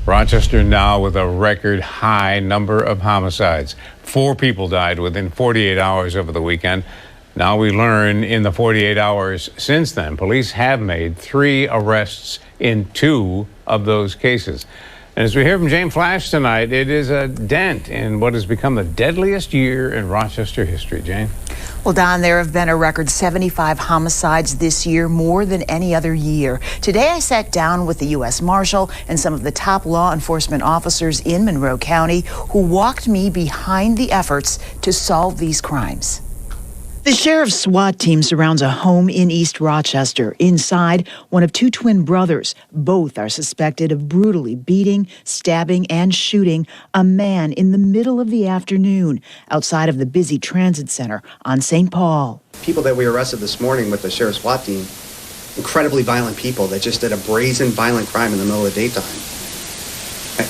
Rochester now with a record high number of homicides. 4 people died within 48 hours over the weekend. Now we learn in the 48 hours since then, police have made 3 arrests in 2 of those cases. And as we hear from Jane Flasch tonight, it is a dent in what has become the deadliest year in Rochester history. Jane? Well, Don, there have been a record 75 homicides this year, more than any other year. Today, I sat down with the U.S. Marshal and some of the top law enforcement officers in Monroe County who walked me behind the efforts to solve these crimes. The sheriff's SWAT team surrounds a home in East Rochester. Inside, one of 2 twin brothers. Both are suspected of brutally beating, stabbing, and shooting a man in the middle of the afternoon outside of the busy transit center on St. Paul. People that we arrested this morning with the sheriff's SWAT team, incredibly violent people that just did a brazen, violent crime in the middle of the daytime.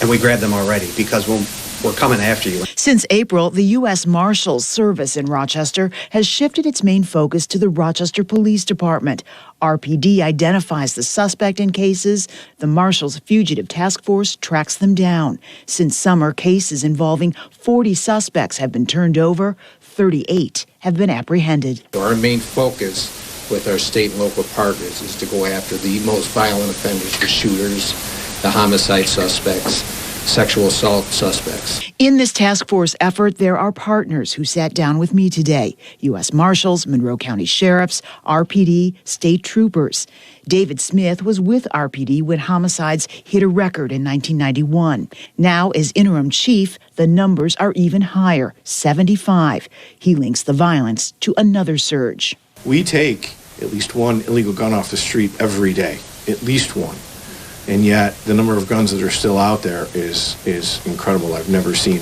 And we grabbed them already because we're coming after you. Since April, the U.S. Marshal's service in Rochester has shifted its main focus to the Rochester Police Department. RPD identifies the suspect in cases. The Marshal's fugitive task force tracks them down. Since summer, cases involving 40 suspects have been turned over. 38 have been apprehended. Our main focus with our state and local partners is to go after the most violent offenders, the shooters, the homicide suspects, sexual assault suspects. In this task force effort, there are partners who sat down with me today. U.S. Marshals, Monroe County Sheriffs, RPD, state troopers. David Smith was with RPD when homicides hit a record in 1991. Now, as interim chief, the numbers are even higher, 75. He links the violence to another surge. We take at least 1 illegal gun off the street every day, at least 1. And yet the number of guns that are still out there is incredible. I've never seen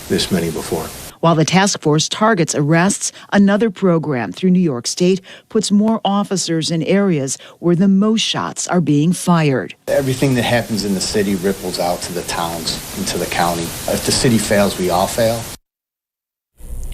this many before. While the task force targets arrests, another program through New York State puts more officers in areas where the most shots are being fired. Everything that happens in the city ripples out to the towns and to the county. If the city fails, we all fail.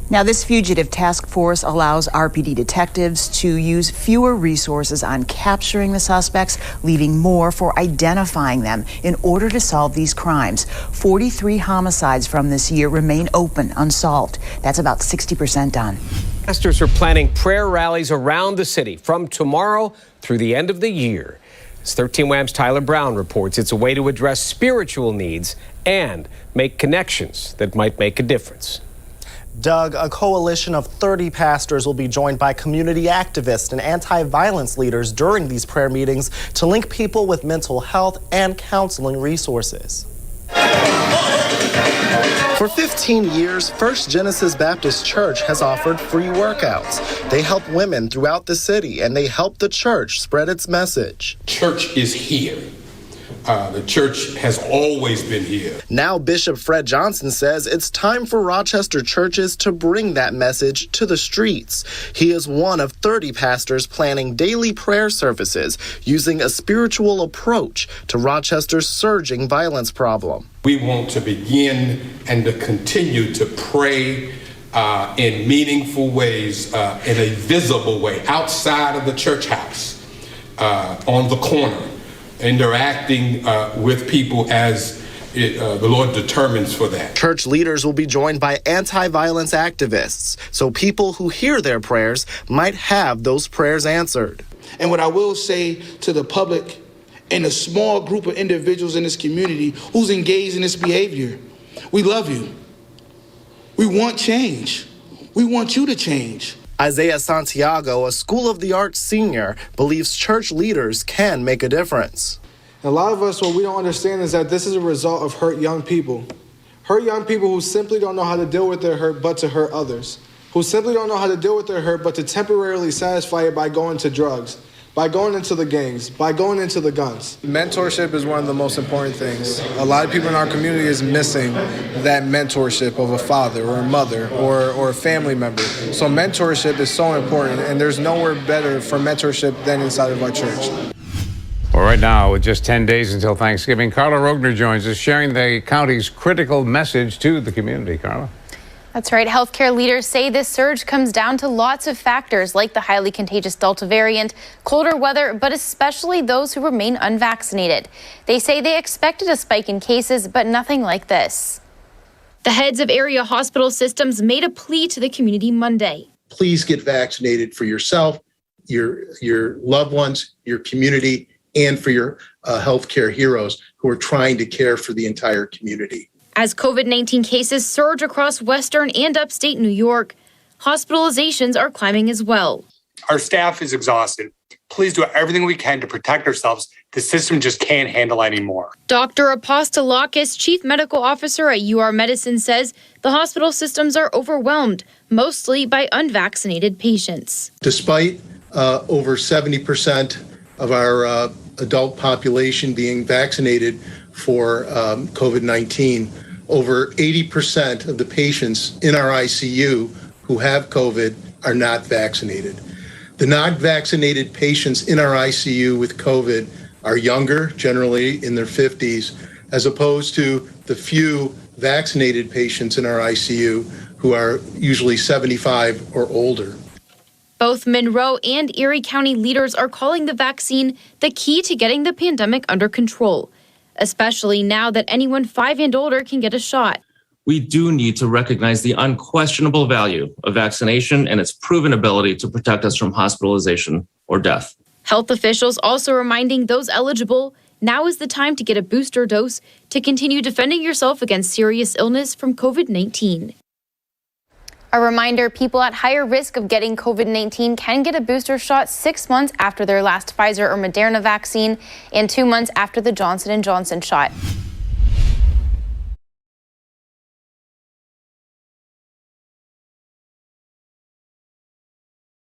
Now, this fugitive task force allows RPD detectives to use fewer resources on capturing the suspects, leaving more for identifying them in order to solve these crimes. 43 homicides from this year remain open, unsolved. That's about 60% done. Pastors are planning prayer rallies around the city from tomorrow through the end of the year. As 13 Wham's Tyler Brown reports, it's a way to address spiritual needs and make connections that might make a difference. Doug, a coalition of 30 pastors will be joined by community activists and anti-violence leaders during these prayer meetings to link people with mental health and counseling resources. For 15 years, First Genesis Baptist Church has offered free workouts. They help women throughout the city, and they help the church spread its message. Church is here. The church has always been here. Now Bishop Fred Johnson says it's time for Rochester churches to bring that message to the streets. He is one of 30 pastors planning daily prayer services using a spiritual approach to Rochester's surging violence problem. We want to begin and to continue to pray in meaningful ways, in a visible way, outside of the church house, on the corner, interacting with people as the Lord determines for that. Church leaders will be joined by anti-violence activists, so people who hear their prayers might have those prayers answered. And what I will say to the public and a small group of individuals in this community who's engaged in this behavior, we love you. We want change. We want you to change. Isaiah Santiago, a School of the Arts senior, believes church leaders can make a difference. A lot of us, what we don't understand is that this is a result of hurt young people. Hurt young people who simply don't know how to deal with their hurt but to hurt others. Who simply don't know how to deal with their hurt but to temporarily satisfy it by going to drugs, by going into the gangs, by going into the guns. Mentorship is one of the most important things. A lot of people in our community is missing that mentorship of a father or a mother or a family member. So mentorship is so important, and there's nowhere better for mentorship than inside of our church. Well, right now, with just 10 days until Thanksgiving, Carla Rogner joins us, sharing the county's critical message to the community. Carla? That's right. Healthcare leaders say this surge comes down to lots of factors like the highly contagious Delta variant, colder weather, but especially those who remain unvaccinated. They say they expected a spike in cases, but nothing like this. The heads of area hospital systems made a plea to the community Monday. Please get vaccinated for yourself, your loved ones, your community, and for your healthcare heroes who are trying to care for the entire community. As COVID-19 cases surge across Western and upstate New York, hospitalizations are climbing as well. Our staff is exhausted. Please do everything we can to protect ourselves. The system just can't handle anymore. Dr. Apostolakis, chief medical officer at UR Medicine, says the hospital systems are overwhelmed, mostly by unvaccinated patients. Despite over 70% of our adult population being vaccinated for COVID-19, over 80% of the patients in our ICU who have COVID are not vaccinated. The non-vaccinated patients in our ICU with COVID are younger, generally in their 50s, as opposed to the few vaccinated patients in our ICU who are usually 75 or older. Both Monroe and Erie County leaders are calling the vaccine the key to getting the pandemic under control, especially now that anyone 5 and older can get a shot. We do need to recognize the unquestionable value of vaccination and its proven ability to protect us from hospitalization or death. Health officials also reminding those eligible, now is the time to get a booster dose to continue defending yourself against serious illness from COVID-19. A reminder, people at higher risk of getting COVID-19 can get a booster shot 6 months after their last Pfizer or Moderna vaccine and 2 months after the Johnson & Johnson shot.